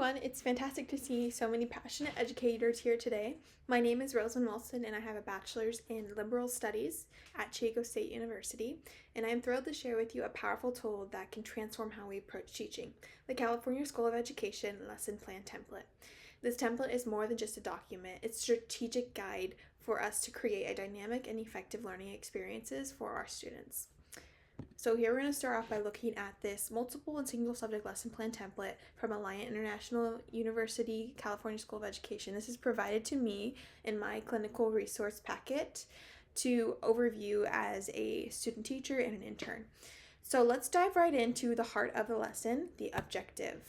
everyone, it's fantastic to see so many passionate educators here today. My name is Rosalyn, and I have a bachelor's in liberal studies at Chico State University, and I am thrilled to share with you a powerful tool that can transform how we approach teaching, the California School of Education Lesson Plan Template. This template is more than just a document, it's a strategic guide for us to create a dynamic and effective learning experiences for our students. So here we're going to start off by looking at this multiple and single subject lesson plan template from Alliant International University, California School of Education. This is provided to me in my clinical resource packet to overview as a student teacher and an intern. So let's dive right into the heart of the lesson, the objective.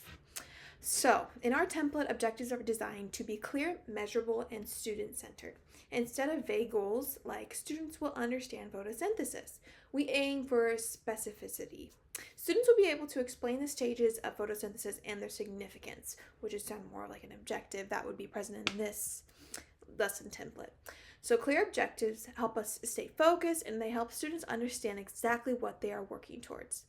So in our template, objectives are designed to be clear, measurable, and student-centered. Instead of vague goals like students will understand photosynthesis, we aim for specificity. Students will be able to explain the stages of photosynthesis and their significance, which is sound more like an objective that would be present in this lesson template. So clear objectives help us stay focused, and they help students understand exactly what they are working towards.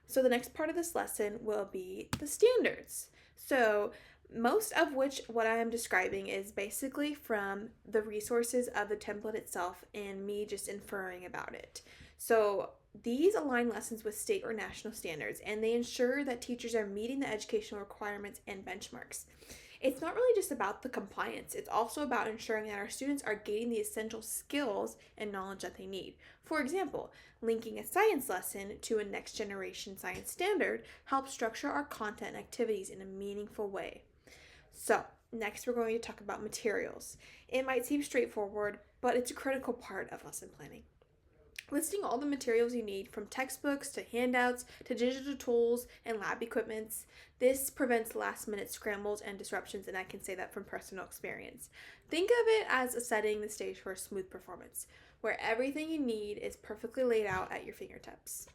So the next part of this lesson will be the standards. So most of which what I am describing is basically from the resources of the template itself and me just inferring about it. So these align lessons with state or national standards, and they ensure that teachers are meeting the educational requirements and benchmarks. It's not really just about the compliance, it's also about ensuring that our students are gaining the essential skills and knowledge that they need. For example, linking a science lesson to a next generation science standard helps structure our content and activities in a meaningful way. So, next we're going to talk about materials. It might seem straightforward, but it's a critical part of lesson planning. Listing all the materials you need, from textbooks to handouts to digital tools and lab equipments. This prevents last-minute scrambles and disruptions, and I can say that from personal experience. Think of it as setting the stage for a smooth performance, where everything you need is perfectly laid out at your fingertips.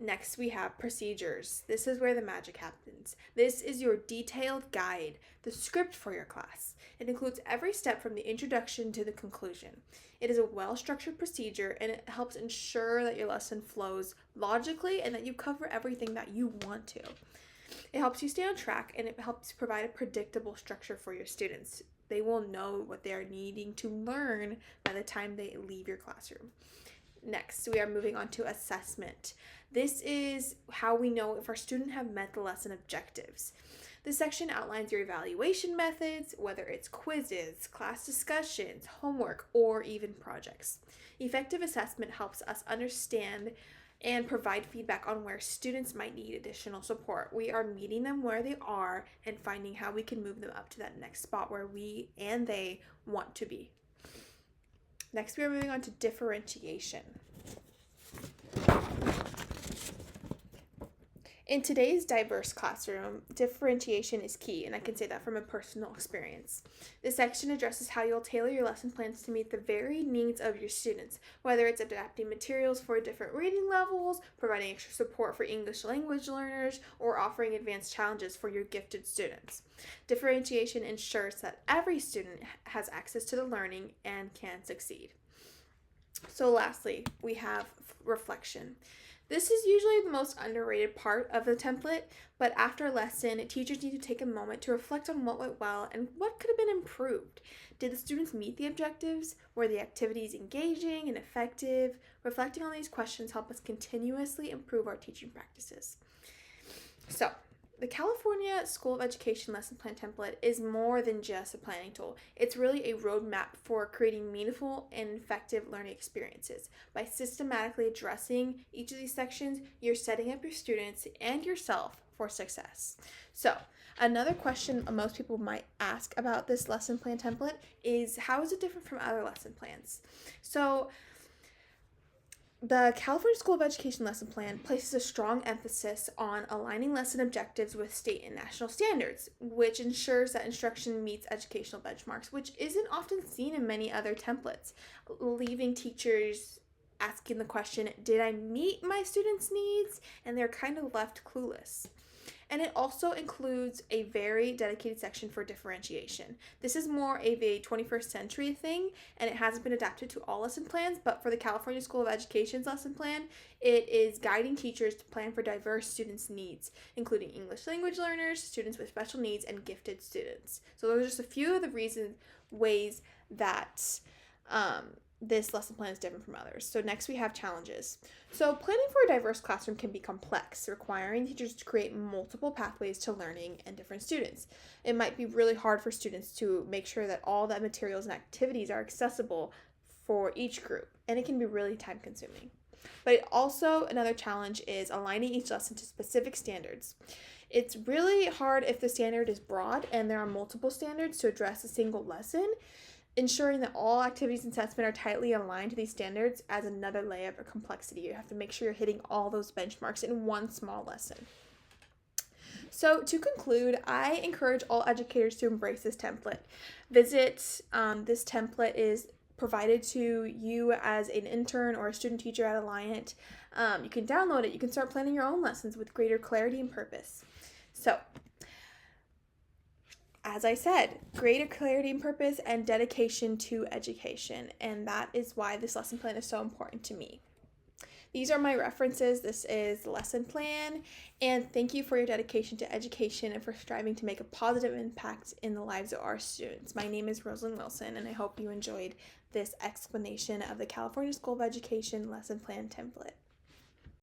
Next, we have procedures. This is where the magic happens. This is your detailed guide, the script for your class. It includes every step from the introduction to the conclusion. It is a well-structured procedure, and it helps ensure that your lesson flows logically and that you cover everything that you want to. It helps you stay on track, and it helps provide a predictable structure for your students. They will know what they are needing to learn by the time they leave your classroom. Next, we are moving on to assessment. This is how we know if our students have met the lesson objectives. This section outlines your evaluation methods, whether it's quizzes, class discussions, homework, or even projects. Effective assessment helps us understand and provide feedback on where students might need additional support. We are meeting them where they are and finding how we can move them up to that next spot where we and they want to be. Next, we are moving on to differentiation. In today's diverse classroom, differentiation is key, and I can say that from a personal experience. This section addresses how you'll tailor your lesson plans to meet the varied needs of your students, whether it's adapting materials for different reading levels, providing extra support for English language learners, or offering advanced challenges for your gifted students. Differentiation ensures that every student has access to the learning and can succeed. So lastly, we have reflection. This is usually the most underrated part of the template, but after a lesson, teachers need to take a moment to reflect on what went well and what could have been improved. Did the students meet the objectives? Were the activities engaging and effective? Reflecting on these questions help us continuously improve our teaching practices. So, the California School of Education lesson plan template is more than just a planning tool. It's really a roadmap for creating meaningful and effective learning experiences. By systematically addressing each of these sections, you're setting up your students and yourself for success. So, another question most people might ask about this lesson plan template is, how is it different from other lesson plans? So, the California School of Education lesson plan places a strong emphasis on aligning lesson objectives with state and national standards, which ensures that instruction meets educational benchmarks, which isn't often seen in many other templates, leaving teachers asking the question, did I meet my students' needs? And they're kind of left clueless. And it also includes a very dedicated section for differentiation. This is more of a 21st century thing, and it hasn't been adapted to all lesson plans, but for the California School of Education's lesson plan, it is guiding teachers to plan for diverse students' needs, including English language learners, students with special needs, and gifted students. So those are just a few of the ways that this lesson plan is different from others. So next we have challenges. So planning for a diverse classroom can be complex, requiring teachers to create multiple pathways to learning and different students. It might be really hard for students to make sure that all the materials and activities are accessible for each group, and it can be really time consuming. But also another challenge is aligning each lesson to specific standards. It's really hard if the standard is broad and there are multiple standards to address a single lesson. Ensuring that all activities and assessment are tightly aligned to these standards adds another layer of complexity. You have to make sure you're hitting all those benchmarks in one small lesson. So to conclude, I encourage all educators to embrace this template. This template is provided to you as an intern or a student teacher at Alliant. You can download it. You can start planning your own lessons with greater clarity and purpose. So, as I said, greater clarity and purpose and dedication to education, and that is why this lesson plan is so important to me. These are my references. This is the lesson plan, and thank you for your dedication to education and for striving to make a positive impact in the lives of our students. My name is Rosalyn Wilson, and I hope you enjoyed this explanation of the California School of Education lesson plan template.